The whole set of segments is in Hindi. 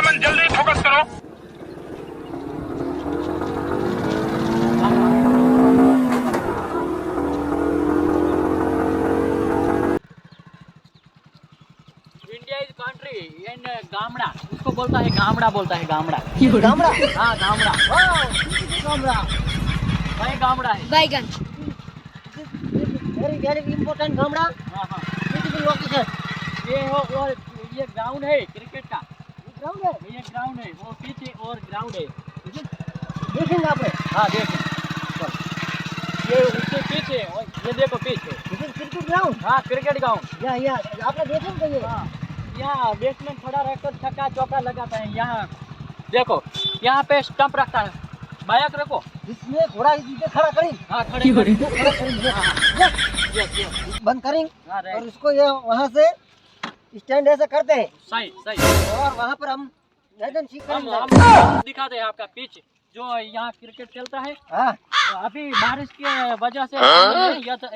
कैमरामैन जल्दी फोकस करो। India is country and Gamda, उसको बोलता है गामड़ा, बोलता है गामड़ा। गामड़ा? हाँ गामड़ा। गामड़ा। भाई गामड़ा है। बैगन। Very very important Gamda. हाँ हाँ। Beautiful location. ये हो और ये ग्राउंड है क्रिकेट का। ग्राउंड है? ये ग्राउंड है, वो पीछे और ग्राउंड है। देखेंगे आप? हाँ देखें। ये उसके पीछे और ये देखो पीछे। Cricket ground? हाँ क्रिकेट ग्राउंड। या आपने देखेंगे ये? हाँ, यहाँ बैट्समैन खड़ा रहकर छक्का चौका लगाता है। यहाँ देखो, यहाँ पे स्टंप रखता है, बायक रखो। इसमें घोड़ा इधर खड़ा करें। हाँ खड़े करें। खड़ा करें। यस बंद करें हाँ और उसको ये वहाँ से स्टैंड ऐसे करते हैं सही सही। और वहाँ पर हम मैदान सीख हम करेंगे। दिखाते हैं आपका पिच जो यहाँ क्रिकेट खेलता है। हाँ, अभी बारिश की वजह से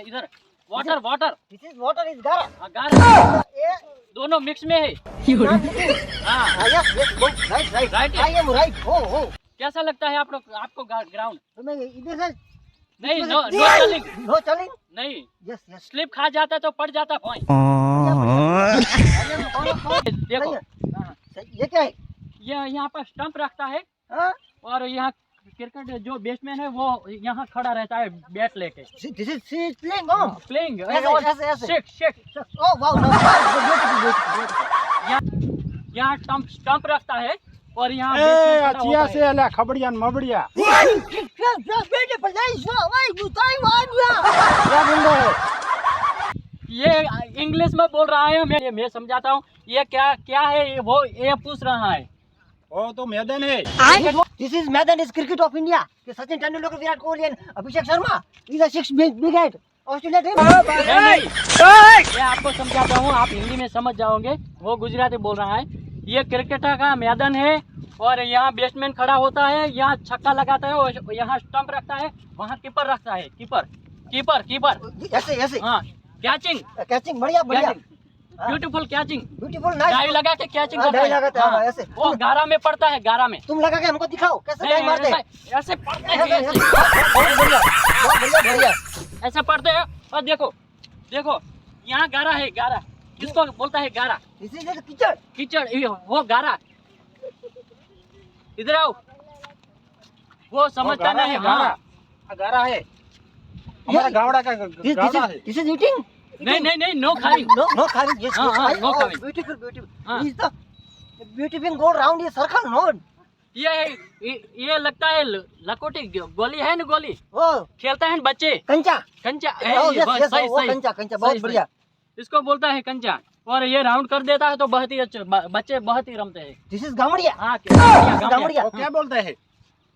इधर water water this is water is गारा। गारा ये दोनों मिक्स में है। हाँ yes yes right right Right. I am right. हो कैसा लगता है आप लोग आपको ग्राउंड? तो मैं इधर से नहीं नो चलिंग नो चलिंग। नहीं, यस यस स्लिप खा जाता है तो पड़ जाता पॉइंट। देखो हाँ, ये क्या है? ये यहाँ पर स्टंप रखता है हाँ, और यहाँ क्रिकेट जो बैट्समैन है वो यहाँ खड़ा रहता है बैट लेके this is playing on playing. ऐसे। Shake shake oh wow beautiful. यहाँ स्टंप रखता है और यहाँ ए batsman खड़ा अचिया होता से अला खबड़िया मबड़िया ब्यूटीफुल नाइस वाई गुताई वाई। क्या बोल रहे हो? ये इंग्लिश में बोल रहा है, मैं समझाता हूँ। ये क्या क्या है वो ये पूछ रहा है। वो तो मैदान है। दिस इज मैदान इज क्रिकेट ऑफ इंडिया। कि Sachin Tendulkar, Virat Kohli and Abhishek Sharma is a six big at Australia team. नहीं, मैं आपको समझाता हूँ, आप हिंदी में समझ जाओगे। वो गुजराती बोल रहा है। ये क्रिकेट का मैदान है और यहाँ बैट्समैन खड़ा होता है, यहाँ छक्का लगाता है और यहाँ स्टंप रखता है, वहाँ कीपर रखता है। कीपर ऐसे ऐसे हाँ, कैचिंग कैचिंग बढ़िया बढ़िया beautiful catching, beautiful die nice. लगा के कैचिंग हाँ, करता डाई लगाता है, हाँ, ऐसे। वो गारा में पड़ता है, गारा में। तुम लगा के हमको दिखाओ कैसे डाई मारते हैं। ऐसे पड़ते ऐसे, हैं, ऐसे। बहुत बढ़िया बहुत बढ़िया। ऐसे पड़ते हैं। और देखो देखो यहाँ गारा है, गारा किसको बोलता है? गारा दिस इज कीचड़। कीचड़, ये वो गारा। इधर आओ, वो समझता नहीं। हाँ गारा है हमारा गावड़ा का गावड़ा है। This is eating. नहीं नो खाली No carving. Yes, हाँ, हाँ, no Oh, carving. beautiful. हाँ। Is the beautiful go round ये circle no? ये लगता है लकोटी गोली है ना, गोली Oh, खेलता है ना बच्चे, कंचा। कंचा। Oh, ये yes, बस, yes, सही वो सही कंचा बहुत सही, बढ़िया। इसको बोलता है कंचा। और ये राउंड कर देता है तो बहुत ही अच्छे बच्चे बहुत ही रमते हैं। This is गामड़िया। हाँ गामड़िया। वो क्या बोलता है?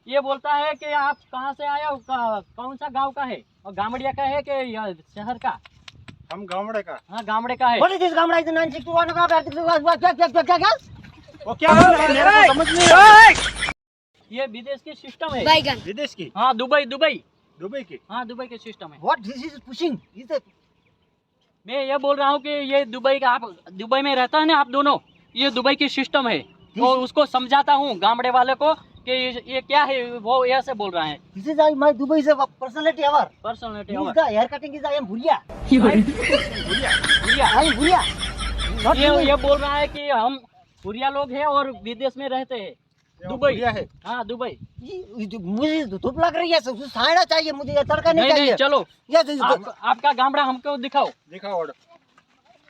ये बोलता है कि आप कहाँ से आए हो, कौन सा गांव का है, और गामड़िया का है कि यह शहर का। हम गावड़े का। हाँ गामड़े का है। What is this Gamda? Is 961 का क्या? वो क्या बोल रहा है? मेरे को समझ नहीं आ रहा। ये विदेश की सिस्टम है। बैगन। विदेश की? हाँ दुबई दुबई की? हाँ दुबई के सिस्टम है। What this is pushing? Is it? मैं ये बोल रहा हूँ कि ये दुबई का, आप दुबई में रहता है ना आप दोनों, ये दुबई की सिस्टम है। तो उसको समझाता हूँ गामड़े वाले को कि ये क्या है, वो ऐसे बोल रहा है। This is my Dubai is a personality hour. Personality This is the hair cutting is I am भुलिया। भुरिया। I am भुलिया। Not Dubai. ये बोल रहा है कि हम भुरिया लोग हैं और विदेश में रहते हैं। दुबई है। हाँ दुबई। मुझे धूप लग रही है, साड़ा चाहिए मुझे, ये तड़का नहीं नहीं चाहिए। चलो Yes, आपका गामड़ा हमको दिखाओ। दिखाओ ऑर्डर।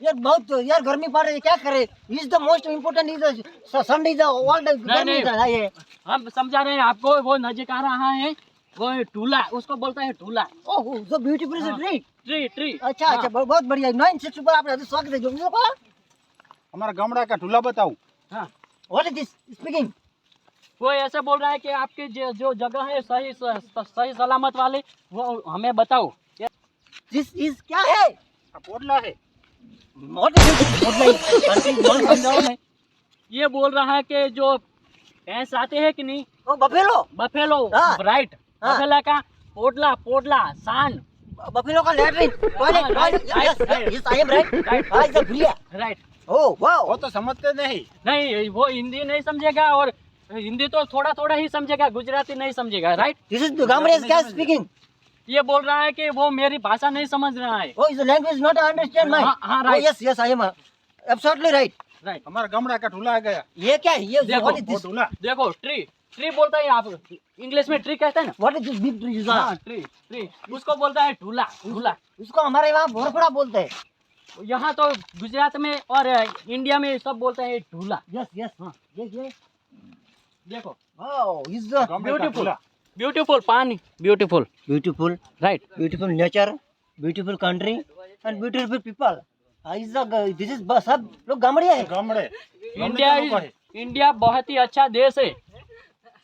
यार बहुत यार गर्मी पड़ रही है, क्या करे। Is the most important is Sunday is world गर्मी है ये। हम समझा रहे हैं आपको। वो नजदीक आ रहा है, वो टूला, उसको बोलता है टूला। Oh so beautiful is tree. Tree. अच्छा अच्छा बहुत बढ़िया। 960 पर आपने स्वागत है जो को। हमारा गावड़ा का ठूला बताओ। हाँ व्हाट इज दिस स्पीकिंग? वो ऐसे बोल रहा है कि आपके जो जगह है सही सलामत वाले, वो हमें बताओ। दिस इज क्या है? पोटला है। व्हाट इज ये बोल रहा है कि जो भैंस आते हैं कि नहीं, ओ बफेलो। बफेलो, हाँ। राइट। हाँ। बफेला का पोटला सांड, बफेलो का latrine toilet. right, yes right. Yes I am right. Right. I is भुलिया। राइट। Oh wow. वो तो समझते नहीं। नहीं, वो हिंदी नहीं समझेगा और हिंदी तो थोड़ा थोड़ा ही समझेगा, गुजराती नहीं समझेगा, right? This is the Gamadian guy speaking. ये बोल रहा है कि वो मेरी भाषा नहीं समझ रहा है। Oh, is the language not understand mine? हाँ, right. Oh, yes, I am absolutely right. Right, हमारा गामड़ा का ठूला आ गया। ये क्या है? ये देखो, what is वो this? ठूला। देखो ट्री बोलता है, आप इंग्लिश में ट्री कहते हैं ना? What is this big tree? हाँ, ट्री उसको बोलता है ढूला। उसको हमारे वहाँ भोरपड़ा बोलते हैं। यहाँ तो गुजरात में और इंडिया में सब बोलते हैं ढूला। Yes, हाँ। ये देखो, wow, is the गामड़े का ब्यूटीफुल, ठूला। ब्यूटीफुल पानी, beautiful, beautiful, right? beautiful nature, beautiful country and beautiful people. Is the this is सब लोग गामड़िया है। गामड़े। इंडिया बहुत ही अच्छा देश है।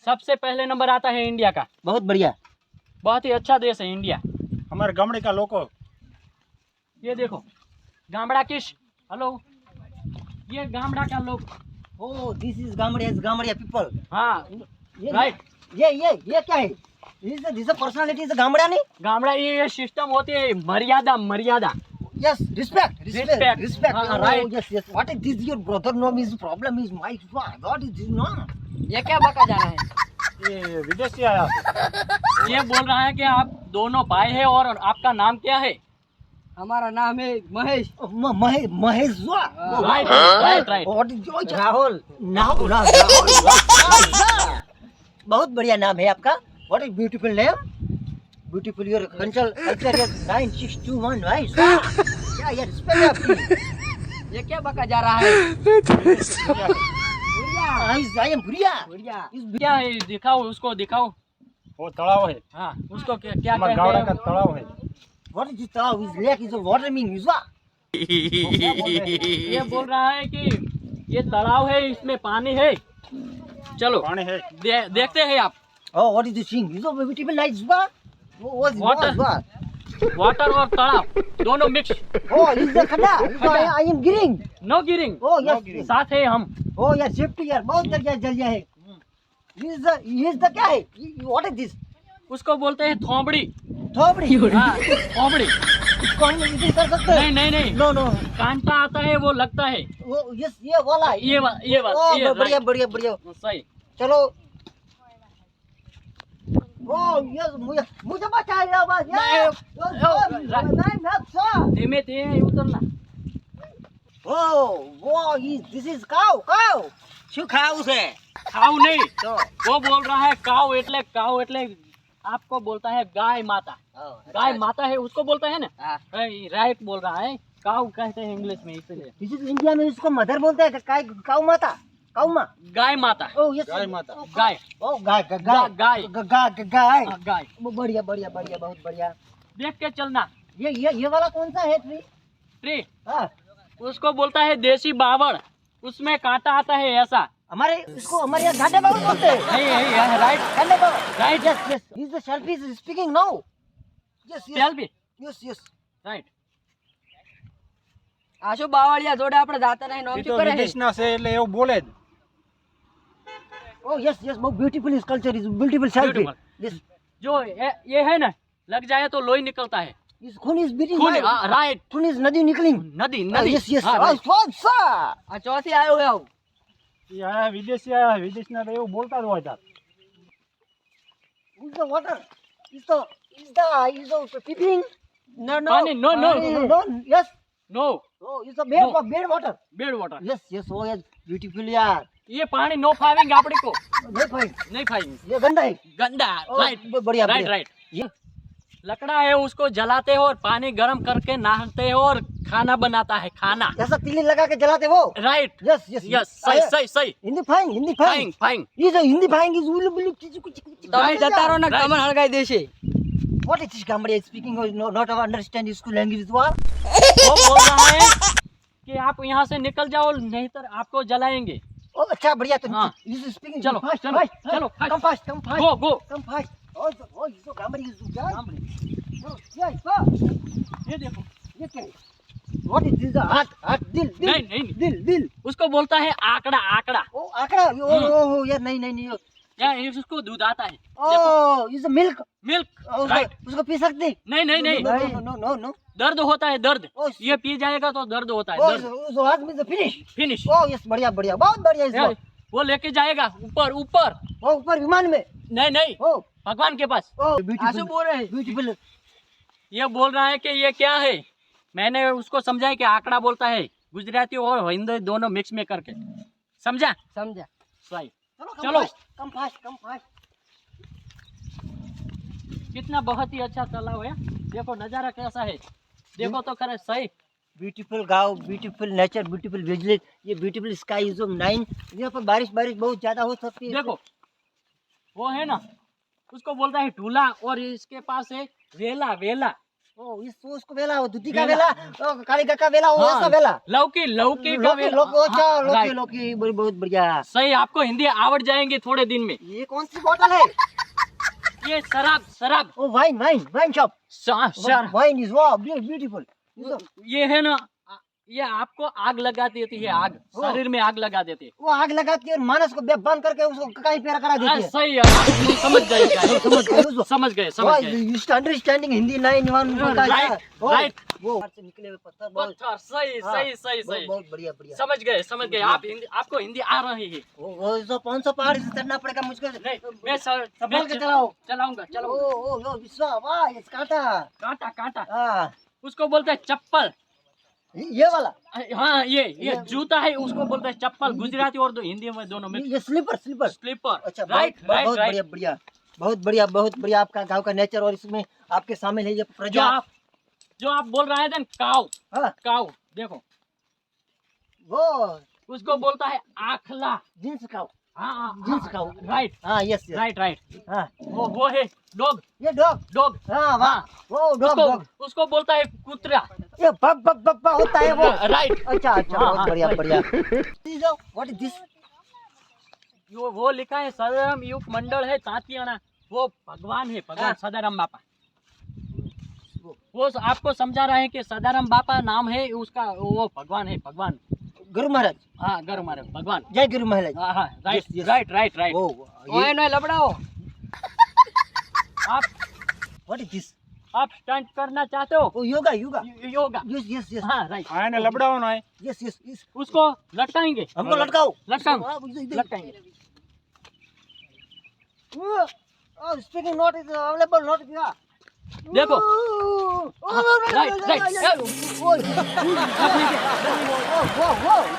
सबसे पहले नंबर आता है इंडिया का। बहुत बढ़िया। बहुत ही अच्छा देश है इंडिया। हमारे गामड़े का लोगों। ये देखो, गामड़ा किश, हेलो, ये गामड़ा का लोग। Oh, this is गामड़िया people. हाँ, ये राइट। ये क्या है? This is a personality is a Gamda नहीं? गामड़ा ये सिस्टम होती है, मर्यादा। Yes, respect. हाँ, Oh, right. yes. What is this? Your brother no is problem is my what is this no? ये क्या बका जा रहा है? ये विदेशी आया। ये बोल रहा है कि आप दोनों भाई हैं और आपका नाम क्या है? हमारा नाम है Mahesh. Mahesh right. What is your Rahul? बहुत बढ़िया नाम है आपका। What is beautiful name? Beautiful your culture is 9621 right? क्या ये respect है आपकी? ये क्या बका जा रहा है? I am Buriya. क्या है? दिखाओ, उसको दिखाओ। वो तालाब है। हाँ, उसको क्या हमारे कहते गावड़ा का हैं? तालाब है। What is this तालाब? Is lake is a water mean is what? ये बोल रहा है कि ये तालाब है, इसमें पानी है। चलो पानी है। देखते हैं आप। Oh, what is this thing? Is a beautiful night is what? What is Water. what? Water और तालाब दोनों मिक्स। Oh, is the खड्डा? I am गिरिंग। नो गिरिंग। Oh, yes. साथ है हम। Oh, यार सेफ्टी यार बहुत जल है। Is the क्या है? What is this? उसको बोलते हैं थोबड़ी। थोपड़ी। हाँ, थोबड़ी। इसको हम इधर कर सकते हैं? नहीं। No. कांटा आता है, वो लगता है। वो yes ये वाला। ये वाला। Oh, बढ़िया। सही। चलो। Oh, yes मुझे बचा लिया बस। नहीं धीमे उतरना। Oh, this is cow. શું ખાવું છે? काऊ नहीं, वो बोल रहा है काऊ એટલે आपको बोलता है गाय माता। गाय माता है उसको बोलता है ना? राइट बोल रहा है। काऊ कहते हैं इंग्लिश में, इसलिए। This is इंडिया में इसको मदर बोलते हैं। काऊ माता। काऊ माँ। गाय माता। Oh, yes. गाय माता। गाय। Oh, गाय। गाय। गाय। गाय। बढ़िया बहुत बढ़िया। देख के चलना। ये वाला कौन सा है ट्री हाँ उसको बोलता है देसी बावड़, उसमें कांटा आता है ऐसा। इसको हमारे यहाँ घाटे बाबू बोलते हैं। नहीं, राइट। घाटे बाबू। Right. Yes. He's the selfie is speaking now. Yes. Selfie. Yes. Right. Ashu Bavaliya જોડે આપણે જાતા નહીં નોમ એ શું તો કરે છે? વિદેશના છે એટલે એવું બોલે જ। Oh yes. बहुत beautiful his culture is beautiful selfie. Beautiful. Yes. जो ये है ना, लग जाए तो लोही निकलता है। His खून is beating. खून, राइट। खून is नदी निकलिंग. नदी। Yes. हाँ, right. આ ચોથી આવ્યો છે આવું. એ આયા વિદેશી આયા, વિદેશના તો એવું બોલતા જ હોય તાર। Who's the water? Is the peeping? No. पानी, no. No. Yes. No, Oh, it's the No. bed water. Bed water. Yes. Oh yes. Beautiful यार. ये पानी नो फाइविंग अपने को नहीं भाई. नहीं खाएंगे, ये गंदा है. गंदा। Oh, right. बढ़िया. राइट। ये लकड़ा है, उसको जलाते हो और पानी गर्म करके नहाते हो और खाना बनाता है, खाना। ऐसा तीली लगा के जलाते वो. राइट। Yes. यस, सही। हिंदी फाइंग. फाइंग। ये जो हिंदी फाइंग is उल्लू बुल्लू कुछ. તમે જતા રહો ને Right. કમર હળગાઈ દેશે. What is this Gamadiya speaking? Not understand school language is what? वो बोल रहा है कि आप यहाँ से निकल जाओ, नहीं तो आपको जलाएंगे। Oh, अच्छा बढ़िया तो. हाँ. This is speaking. चलो, fast. Come fast. गो। Come fast. Oh, ये तो Gamadiya is good. Oh, yes. ये देखो, ये क्या है? What is this? हाथ दिल. नहीं। दिल. उसको बोलता है आंकड़ा। ओ आंकड़ा. यार नहीं. यहाँ इसको दूध आता है, oh is milk, milk. Right, उसको पी सकते हैं? नहीं नहीं नहीं, नो नो नो नो। दर्द होता है, दर्द। ओह, ये पी जाएगा तो दर्द होता है, ओह दर्द। सो आज में फिनिश। फिनिश। ओह यस, बढ़िया बढ़िया, बहुत बढ़िया। इसको वो लेके जाएगा ऊपर ऊपर। वो ऊपर विमान में। नहीं नहीं, ओह भगवान के पास। ओह आंसू ब्यूटीफुल बोल रहे हैं। ब्यूटीफुल। ये बोल रहा है कि ये क्या है। मैंने उसको समझाया कि आंकड़ा बोलता है, गुजराती और हिंदी दोनों मिक्स में करके। समझा? समझा। सही। चलो चलो। Come fast come fast. कितना बहुत ही अच्छा तालाब है, देखो नजारा कैसा है, देखो तो करे। सही। ब्यूटीफुल गाँव, ब्यूटीफुल नेचर, ब्यूटीफुल विलेज, ये ब्यूटीफुल स्काई इज 9। यहाँ पर बारिश बहुत ज्यादा हो सकती है। देखो वो है ना, उसको बोलता है ढूला, और इसके पास है वेला। वेला ओह उसको वेला, वो दूधी का वेला। वेला, कालीका का वेला, वो ऐसा वेला। लौकी, लौकी का लौकी वेला। लौकी, अच्छा हाँ, लौकी राइट। लौकी, बहुत बढ़िया। सही, आपको हिंदी आवड़ जाएंगे थोड़े दिन में। ये कौन सी बोतल है? ये शराब, शराब। Oh wine wine wine shop. Wine is wow beautiful. ये है ना, ये आपको आग लगा देती है, आग शरीर में आग लगा देती है। वो आग लगाती है और मानस को बंद करके उसको कहीं पैरा करा देती है। सही है, आप समझ जाएगा। समझ गए, समझ गए। You understanding Hindi 9-1 right, right. वो से निकले हुए पत्थर बहुत पत्थर। सही सही सही सही। बहुत बढ़िया बढ़िया। समझ गए, समझ गए। आप हिंदी, आपको हिंदी आ रही है। वो 100-500 पहाड़ से चढ़ना पड़ेगा मुझको। नहीं, मैं संभाल के चलाओ। चलाऊंगा, ओ चलाऊंगा। ओ विश्वा, वाह ये कांटा। कांटा, कांटा। हाँ उसको बोलते हैं चप्पल। ये वाला। हाँ, ये जूता है, उसको बोलते हैं चप्पल। गुजराती और हिंदी में दोनों में। ये स्लीपर स्लीपर। स्लीपर। अच्छा राइट, राइट, बहुत बढ़िया राइट। बढ़िया, बहुत बढ़िया बहुत बढ़िया। आपका गांव का नेचर और इसमें आपके शामिल है ये प्रजा। जो आप बोल रहे थे काऊ। हाँ काऊ देखो, वो उसको बोलता है आखला। जींस काऊ। हाँ, जींस काऊ। राइट, हाँ यस यस। Right, right. हाँ वो है डॉग। ये डॉग। डॉग। हाँ वाह, वो डॉग डॉग। उसको बोलता है कुतरा। ये बब बब बब होता है वो। राइट। अच्छा अच्छा, हाँ, बहुत हाँ, बढ़िया right. बढ़िया। What is this? वो लिखा है सदाराम युग मंडल है तातियाना। वो भगवान है, भगवान सदाराम बापा। वो आपको समझा रहे हैं कि सदाराम बापा नाम है उसका, वो भगवान है, भगवान। गुरु महाराज। हाँ, गुरु महाराज, भगवान। जय गुरु महाराज। हाँ हाँ, right, Yes, yes. Right, right, right. Oh ओए नोए लबड़ाओ। आप व्हाट इज दिस? आप स्टंट करना चाहते हो? Oh yoga yoga. Yoga. Yes yes yes हाँ, राइट। आने लबड़ाओ ना है। Yes yes yes. उसको लटकाएंगे, हमको लटकाओ। लटकाएंगे, लटकाएंगे। Speaking not is available, not is. देखो। Right, right. वो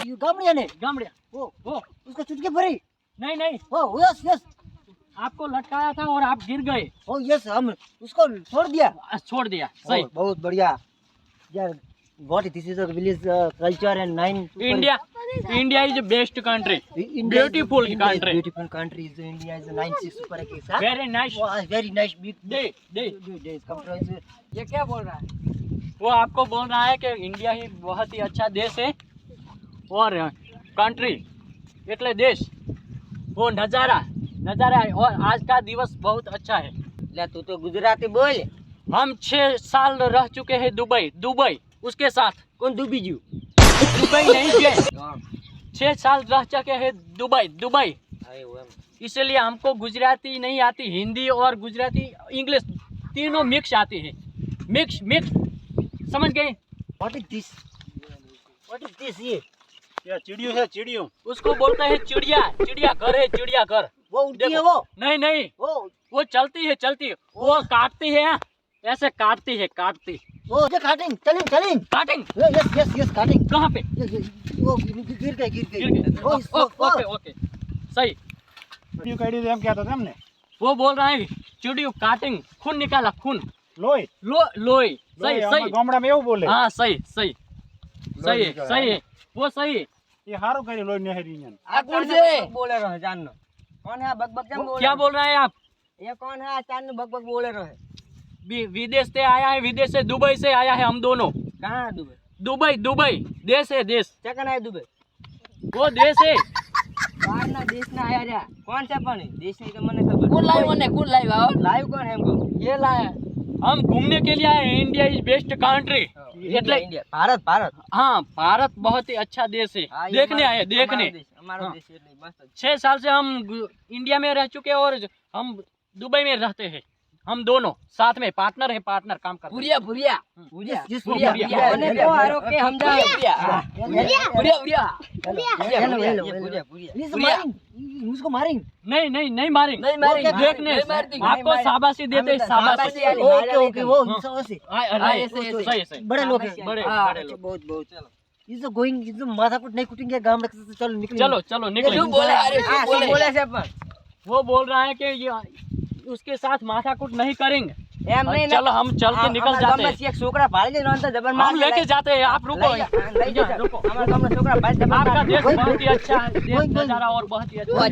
यू गामड़िया ने। गामड़िया। वो वो उसको चुटकी भरी। नहीं नहीं, ओ यस यस। आपको लटकाया था और आप गिर गए। ओ यस, हम उसको छोड़ दिया। छोड़ दिया। सही। बहुत बढ़िया यार। What this is a village culture and 9 India, India is best country, beautiful country, beautiful country is India is 96 super के साथ। Very nice very nice big day day. ये क्या बोल रहा है? वो आपको बोल रहा है कि इंडिया ही बहुत ही अच्छा देश है, और कंट्री એટલે देश, वो नज़ारा है, और आज का दिवस बहुत अच्छा है। ले तू तो गुजराती बोल। हम 6 साल रह चुके हैं दुबई, उसके साथ। कौन डूबी जू? दुबई नहीं गए, 6 साल रह चुके हैं दुबई। इसलिए हमको गुजराती नहीं आती, हिंदी और गुजराती, इंग्लिश तीनों मिक्स आती है। मिक्स, समझ गए? What is this? ये चिड़ियों है, चिड़ियों। उसको बोलते हैं चिड़िया घर है, चिड़ियाघर। वो उड़ती है देखो। वो। नहीं, वो चलती है, वो काटती है, ऐसे काटती। वो जो काटिंग चलिंग। काटिंग। Yes cutting. कहाँ पे? वो गिर गए। गिर गए। ओके, सही। चिड़ियों काटी थी हम, क्या था हमने? वो बोल रहा है चिड़ियों काटिंग, खून निकाला, खून। लोई लोई। सही। गामड़ा में એવું બોલે। हाँ, सही है, वो सही है। ये हारो કરી લોઈ નહેરી ને। आ कौन से बोले रहे जाननो? कौन है बक जम बोले? क्या बोल रहे हैं आप? ये कौन है चांद बक बोले रहे? विदेश से आया है, विदेश से, दुबई से आया है हम दोनों। कहाँ है दुबई? दुबई देश है, देश। चकन है दुबई? वो देश है। बाहर ना देश ना आया रे। कौन से पण देश नहीं तो मने खबर। कौन लाइव आओ? लाइव कौन है हमको? ये लाया। हम घूमने के लिए आए हैं। India is best country. India Bharat. हाँ, भारत बहुत ही अच्छा देश है। देखने आए, देखने। અમારો દેશ એટલે મસ્ત છે. 6 साल से हम इंडिया में रह चुके हैं और हम दुबई में रहते हैं। हम दोनों साथ में पार्टनर है, पार्टनर काम करते हैं। Bhuriya Bhuriya Yes, yes, Bhuriya Bhuriya. ભુરિયા મને કહો હારો કે સમજાવો Bhuriya Bhuriya Bhuriya Hello, hello, hello. Bhuriya Bhuriya He's Maring, उसको मारिंग. नहीं नहीं नहीं मारेंगे, नहीं मारेंगे, देखने नहीं मारती, आपको नहीं शाबाशी देते हैं, शाबाशी। शाबाशी। ओके ओके वो ऐसे ऐसे ऐसे। सही सही बड़े लोग हैं. बड़े हाँ, बड़े लोग। बहुत बहुत इज गोइंग इज माथाकुट नहीं कुटेंगे गांव में से चलो निकल चलो चलो निकले। શું બોલે અરે શું हाँ, બોલે बोले છે પણ वो बोल रहा है कि ये उसके साथ माथाकूट नहीं करेंगे। એમ નહીં ને. चलो हम चल के निकल અમારા जाते ગામમાં हैं। એક છોકરા ભાળી દે નોંધ જબર માર हम लेके जाते हैं, आप रुको લઈ જા, લઈ જા. रुको। અમારા ગામના છોકરા ભાળી જબર आपका માર. देश बहुत ही अच्छा है, देश नजारा और बहुत ही अच्छा है।